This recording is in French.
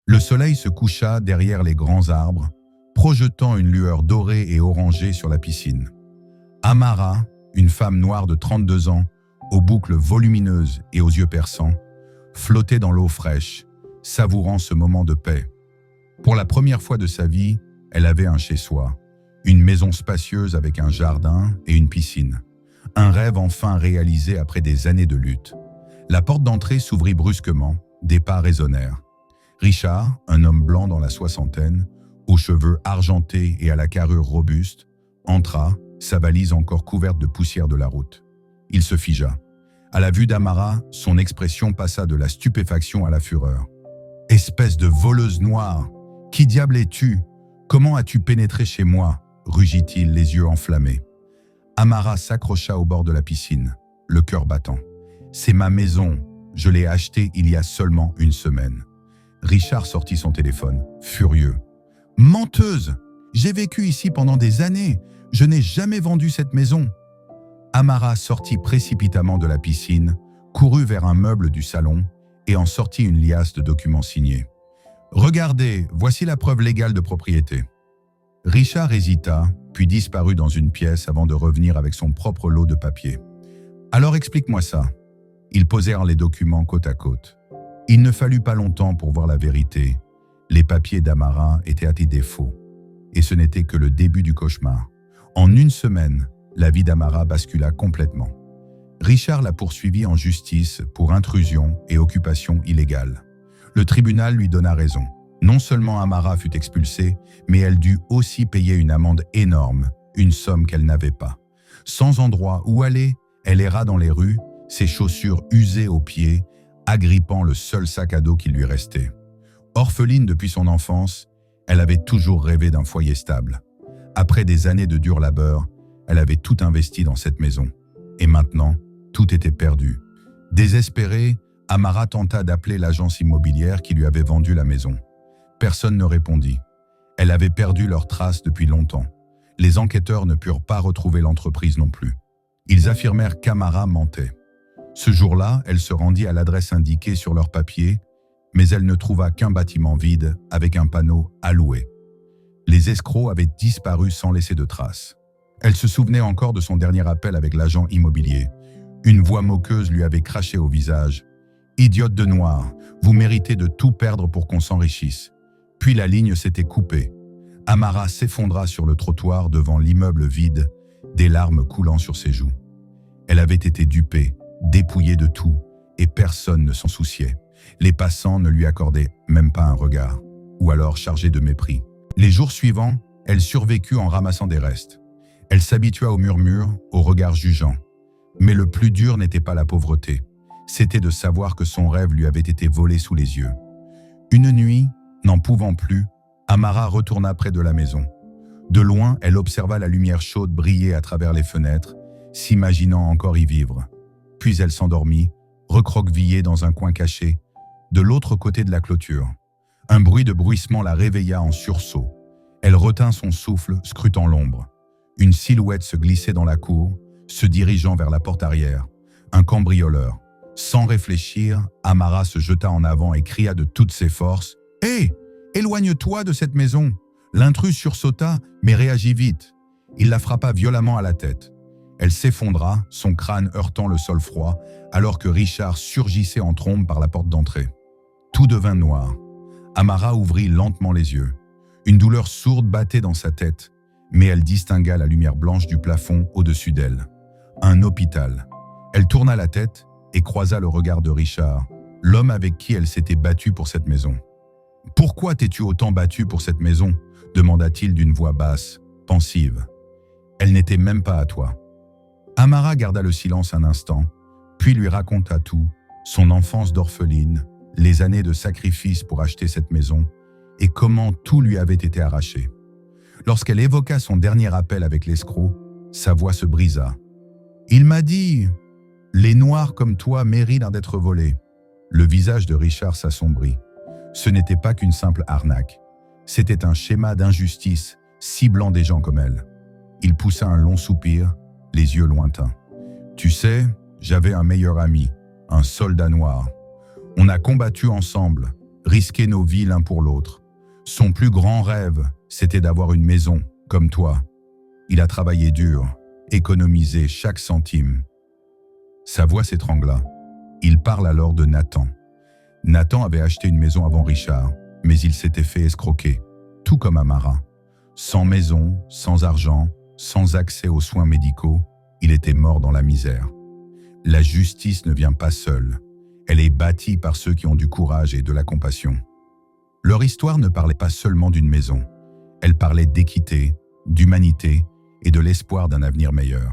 Le soleil se coucha derrière les grands arbres, projetant une lueur dorée et orangée sur la piscine. Amara, une femme noire de 32 ans, aux boucles volumineuses et aux yeux perçants, flottait dans l'eau fraîche, savourant ce moment de paix. Pour la première fois de sa vie, elle avait un chez-soi, une maison spacieuse avec un jardin et une piscine. Un rêve enfin réalisé après des années de lutte. La porte d'entrée s'ouvrit brusquement, des pas résonnèrent. Richard, un homme blanc dans la soixantaine, aux cheveux argentés et à la carrure robuste, entra, sa valise encore couverte de poussière de la route. Il se figea. À la vue d'Amara, son expression passa de la stupéfaction à la fureur. « Espèce de voleuse noire! Qui diable es-tu? Comment as-tu pénétré chez moi ?» rugit-il, les yeux enflammés. Amara s'accrocha au bord de la piscine, le cœur battant. « C'est ma maison. Je l'ai achetée il y a seulement une semaine. » Richard sortit son téléphone, furieux. « Menteuse! J'ai vécu ici pendant des années. Je n'ai jamais vendu cette maison. » Amara sortit précipitamment de la piscine, courut vers un meuble du salon et en sortit une liasse de documents signés. « Regardez, voici la preuve légale de propriété. » Richard hésita, puis disparut dans une pièce avant de revenir avec son propre lot de papier. « Alors explique-moi ça. » Ils posèrent les documents côte à côte. Il ne fallut pas longtemps pour voir la vérité. Les papiers d'Amara étaient à des faux. Et ce n'était que le début du cauchemar. En une semaine, la vie d'Amara bascula complètement. Richard la poursuivit en justice pour intrusion et occupation illégale. Le tribunal lui donna raison. Non seulement Amara fut expulsée, mais elle dut aussi payer une amende énorme, une somme qu'elle n'avait pas. Sans endroit où aller, elle erra dans les rues, ses chaussures usées aux pieds, agrippant le seul sac à dos qui lui restait. Orpheline depuis son enfance, elle avait toujours rêvé d'un foyer stable. Après des années de dur labeur, elle avait tout investi dans cette maison. Et maintenant, tout était perdu. Désespérée, Amara tenta d'appeler l'agence immobilière qui lui avait vendu la maison. Personne ne répondit. Elle avait perdu leurs traces depuis longtemps. Les enquêteurs ne purent pas retrouver l'entreprise non plus. Ils affirmèrent qu'Amara mentait. Ce jour-là, elle se rendit à l'adresse indiquée sur leur papier, mais elle ne trouva qu'un bâtiment vide avec un panneau « à louer ». Les escrocs avaient disparu sans laisser de traces. Elle se souvenait encore de son dernier appel avec l'agent immobilier. Une voix moqueuse lui avait craché au visage. « Idiote de noir, vous méritez de tout perdre pour qu'on s'enrichisse. » Puis la ligne s'était coupée. Amara s'effondra sur le trottoir devant l'immeuble vide, des larmes coulant sur ses joues. Elle avait été dupée, dépouillée de tout, et personne ne s'en souciait. Les passants ne lui accordaient même pas un regard, ou alors chargés de mépris. Les jours suivants, elle survécut en ramassant des restes. Elle s'habitua aux murmures, aux regards jugeants. Mais le plus dur n'était pas la pauvreté, c'était de savoir que son rêve lui avait été volé sous les yeux. Une nuit, n'en pouvant plus, Amara retourna près de la maison. De loin, elle observa la lumière chaude briller à travers les fenêtres, s'imaginant encore y vivre. Puis elle s'endormit, recroquevillée dans un coin caché, de l'autre côté de la clôture. Un bruit de bruissement la réveilla en sursaut. Elle retint son souffle, scrutant l'ombre. Une silhouette se glissait dans la cour, se dirigeant vers la porte arrière. Un cambrioleur. Sans réfléchir, Amara se jeta en avant et cria de toutes ses forces « Hé, éloigne-toi de cette maison !» L'intrus sursauta, mais réagit vite. Il la frappa violemment à la tête. Elle s'effondra, son crâne heurtant le sol froid, alors que Richard surgissait en trombe par la porte d'entrée. Tout devint noir. Amara ouvrit lentement les yeux. Une douleur sourde battait dans sa tête, mais elle distingua la lumière blanche du plafond au-dessus d'elle. Un hôpital. Elle tourna la tête et croisa le regard de Richard, l'homme avec qui elle s'était battue pour cette maison. « Pourquoi t'es-tu autant battue pour cette maison ?» demanda-t-il d'une voix basse, pensive. « Elle n'était même pas à toi. » Amara garda le silence un instant, puis lui raconta tout, son enfance d'orpheline, les années de sacrifice pour acheter cette maison, et comment tout lui avait été arraché. Lorsqu'elle évoqua son dernier appel avec l'escroc, sa voix se brisa. « Il m'a dit, les noirs comme toi méritent d'être volés. » Le visage de Richard s'assombrit. Ce n'était pas qu'une simple arnaque. C'était un schéma d'injustice ciblant des gens comme elle. Il poussa un long soupir, les yeux lointains. « Tu sais, j'avais un meilleur ami, un soldat noir. On a combattu ensemble, risquer nos vies l'un pour l'autre. Son plus grand rêve, c'était d'avoir une maison, comme toi. Il a travaillé dur, économisé chaque centime. Sa voix s'étrangla. Il parle alors de Nathan. Nathan avait acheté une maison avant Richard, mais il s'était fait escroquer, tout comme Amara. Sans maison, sans argent, sans accès aux soins médicaux, il était mort dans la misère. La justice ne vient pas seule. Elle est bâtie par ceux qui ont du courage et de la compassion. Leur histoire ne parlait pas seulement d'une maison. Elle parlait d'équité, d'humanité et de l'espoir d'un avenir meilleur.